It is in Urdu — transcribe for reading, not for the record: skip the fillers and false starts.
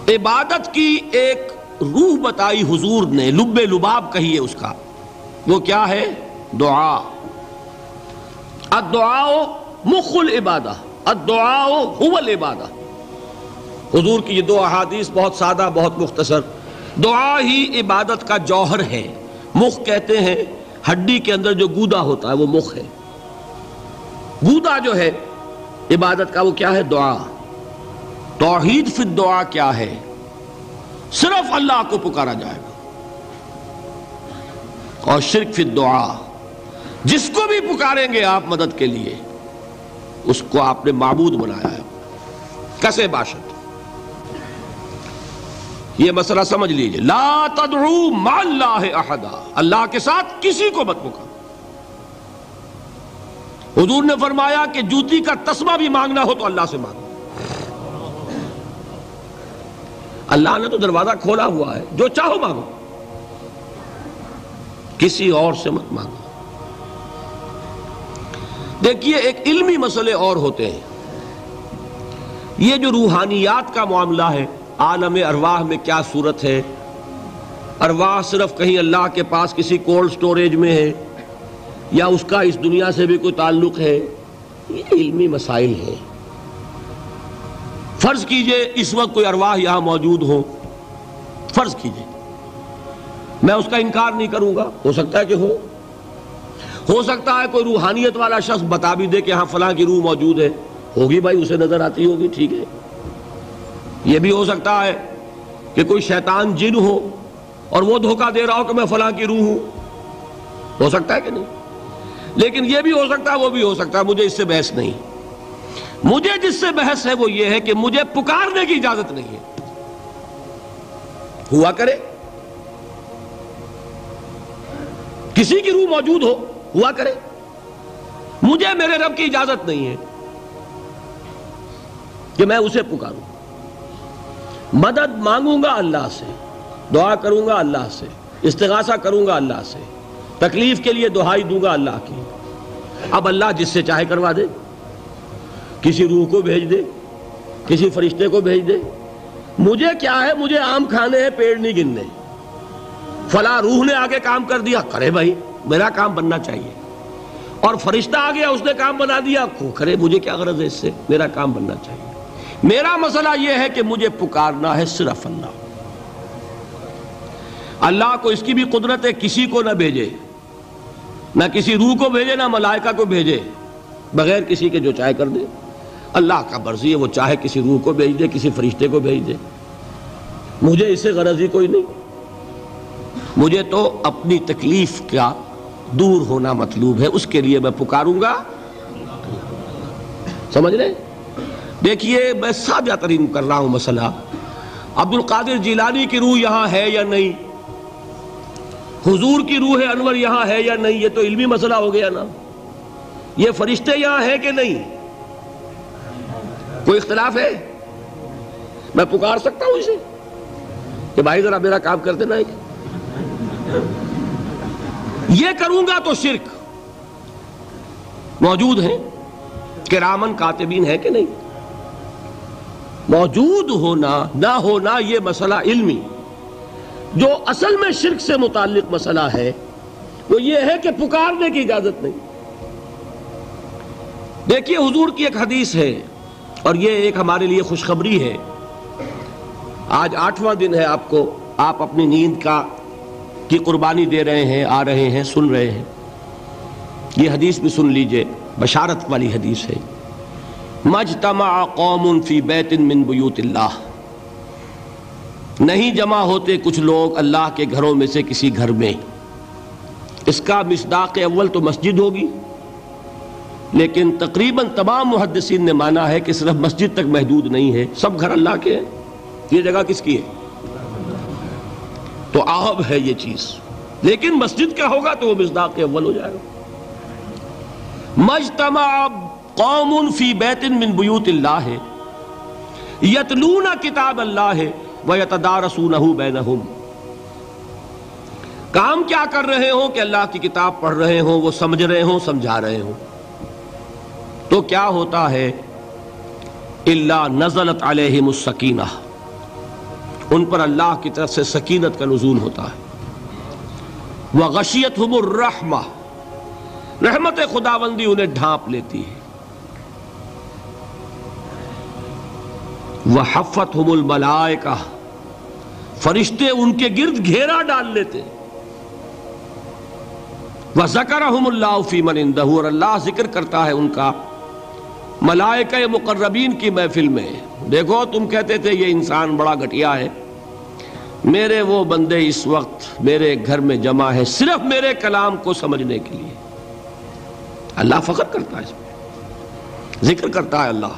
عبادت کی ایک روح بتائی حضور نے، لب لباب کہیے اس کا، وہ کیا ہے؟ دعا۔ الدعاء مخ العبادہ، الدعاء هو العبادہ۔ حضور کی یہ دو احادیث بہت سادہ، بہت مختصر۔ دعا ہی عبادت کا جوہر ہے۔ مخ کہتے ہیں ہڈی کے اندر جو گودا ہوتا ہے وہ مخ ہے۔ گودا جو ہے عبادت کا وہ کیا ہے؟ دعا۔ توحید فی الدعا کیا ہے؟ صرف اللہ کو پکارا جائے گا۔ اور شرک فی الدعا، جس کو بھی پکاریں گے آپ مدد کے لیے اس کو آپ نے معبود بنایا ہے، کسے باشد۔ یہ مسئلہ سمجھ لیجئے، لا تدعو مع اللہ احدا، اللہ کے ساتھ کسی کو مت پکارو۔ حضور نے فرمایا کہ جوتی کا تسمہ بھی مانگنا ہو تو اللہ سے مانگو۔ اللہ نے تو دروازہ کھولا ہوا ہے، جو چاہو مانگو، کسی اور سے مت مانگو۔ دیکھیے ایک علمی مسئلے اور ہوتے ہیں، یہ جو روحانیات کا معاملہ ہے، عالم ارواح میں کیا صورت ہے، ارواح صرف کہیں اللہ کے پاس کسی کولڈ سٹوریج میں ہے یا اس کا اس دنیا سے بھی کوئی تعلق ہے، یہ علمی مسائل ہیں۔ فرض کیجئے اس وقت کوئی ارواح یہاں موجود ہو، فرض کیجئے، میں اس کا انکار نہیں کروں گا، ہو سکتا ہے کہ ہو سکتا ہے کوئی روحانیت والا شخص بتا بھی دے کہ ہاں فلاں کی روح موجود ہے، ہوگی بھائی، اسے نظر آتی ہوگی، ٹھیک ہے۔ یہ بھی ہو سکتا ہے کہ کوئی شیطان جن ہو اور وہ دھوکہ دے رہا ہو کہ میں فلاں کی روح ہوں، ہو سکتا ہے کہ نہیں؟ لیکن یہ بھی ہو سکتا ہے، وہ بھی ہو سکتا ہے، مجھے اس سے بحث نہیں۔ مجھے جس سے بحث ہے وہ یہ ہے کہ مجھے پکارنے کی اجازت نہیں ہے۔ ہوا کرے کسی کی روح موجود ہوا کرے، مجھے میرے رب کی اجازت نہیں ہے کہ میں اسے پکاروں۔ مدد مانگوں گا اللہ سے، دعا کروں گا اللہ سے، استغاثہ کروں گا اللہ سے، تکلیف کے لیے دہائی دوں گا اللہ کی۔ اب اللہ جس سے چاہے کروا دے، کسی روح کو بھیج دے، کسی فرشتے کو بھیج دے، مجھے کیا ہے؟ مجھے آم کھانے ہیں، پیڑ نہیں گننے۔ فلاں روح نے آگے کام کر دیا، کرے بھائی، میرا کام بننا چاہیے۔ اور فرشتہ آ گیا، اس نے کام بنا دیا، کرے، مجھے کیا غرض ہے اس سے، میرا کام بننا چاہیے۔ میرا مسئلہ یہ ہے کہ مجھے پکارنا ہے صرف اللہ۔ اللہ کو اس کی بھی قدرت ہے کسی کو نہ بھیجے، نہ کسی روح کو بھیجے، نہ ملائکہ کو بھیجے، بغیر کسی کے جو چاہے کر دے۔ اللہ کا مرضی ہے، وہ چاہے کسی روح کو بھیج دے، کسی فرشتے کو بھیج دے، مجھے اس سے غرض ہی کوئی نہیں۔ مجھے تو اپنی تکلیف کا دور ہونا مطلوب ہے، اس کے لیے میں پکاروں گا۔ سمجھ رہے؟ دیکھیے میں سادہ ترین کر رہا ہوں مسئلہ، عبد القادر جیلانی کی روح یہاں ہے یا نہیں، حضور کی روح انور یہاں ہے یا نہیں، یہ تو علمی مسئلہ ہو گیا نا۔ یہ فرشتے یہاں ہیں کہ نہیں، کوئی اختلاف ہے؟ میں پکار سکتا ہوں اسے کہ بھائی ذرا میرا کام کر دینا ہے؟ یہ کروں گا تو شرک۔ موجود ہیں کرامن کاتبین ہے کہ نہیں؟ موجود ہونا نہ ہونا یہ مسئلہ علمی، جو اصل میں شرک سے متعلق مسئلہ ہے وہ یہ ہے کہ پکارنے کی اجازت نہیں۔ دیکھیے حضور کی ایک حدیث ہے، اور یہ ایک ہمارے لیے خوشخبری ہے۔ آج 8واں دن ہے، آپ اپنی نیند کی قربانی دے رہے ہیں، آ رہے ہیں، سن رہے ہیں۔ یہ حدیث بھی سن لیجئے، بشارت والی حدیث ہے۔ مجتمع قوم فی بیت من بیوت اللہ، نہیں جمع ہوتے کچھ لوگ اللہ کے گھروں میں سے کسی گھر میں۔ اس کا مصداق اول تو مسجد ہوگی، لیکن تقریباً تمام محدثین نے مانا ہے کہ صرف مسجد تک محدود نہیں ہے، سب گھر اللہ کے ہیں۔ یہ جگہ کس کی ہے؟ تو عام ہے یہ چیز، لیکن مسجد کا ہوگا تو وہ مصداق اول ہو جائے گا۔ مجتمع قوم فی بیت من بیوت اللہ یتلون کتاب اللہ ویتدارسونہ بینہم، کام کیا کر رہے ہوں کہ اللہ کی کتاب پڑھ رہے ہوں، وہ سمجھ رہے ہوں، سمجھا رہے ہوں، تو کیا ہوتا ہے؟ الا نزلت علیہم السکینہ، ان پر اللہ کی طرف سے سکینت کا نزول ہوتا ہے۔ وَغَشِيَتْهُمُ الرَّحْمَةُ، رحمت خداوندی انہیں ڈھانپ لیتی ہے۔ وَحَفَّتْهُمُ الْمَلَائِكَةُ، فرشتے ان کے گرد گھیرا ڈال لیتے۔ وَذَكَرَهُمُ اللَّهُ فِي مَنْ عِندَهُ، اور اللہ ذکر کرتا ہے ان کا ملائکہ مقربین کی محفل میں۔ دیکھو تم کہتے تھے یہ انسان بڑا گھٹیا ہے، میرے وہ بندے اس وقت میرے گھر میں جمع ہے صرف میرے کلام کو سمجھنے کے لیے۔ اللہ فخر کرتا ہے اس میں، ذکر کرتا ہے اللہ۔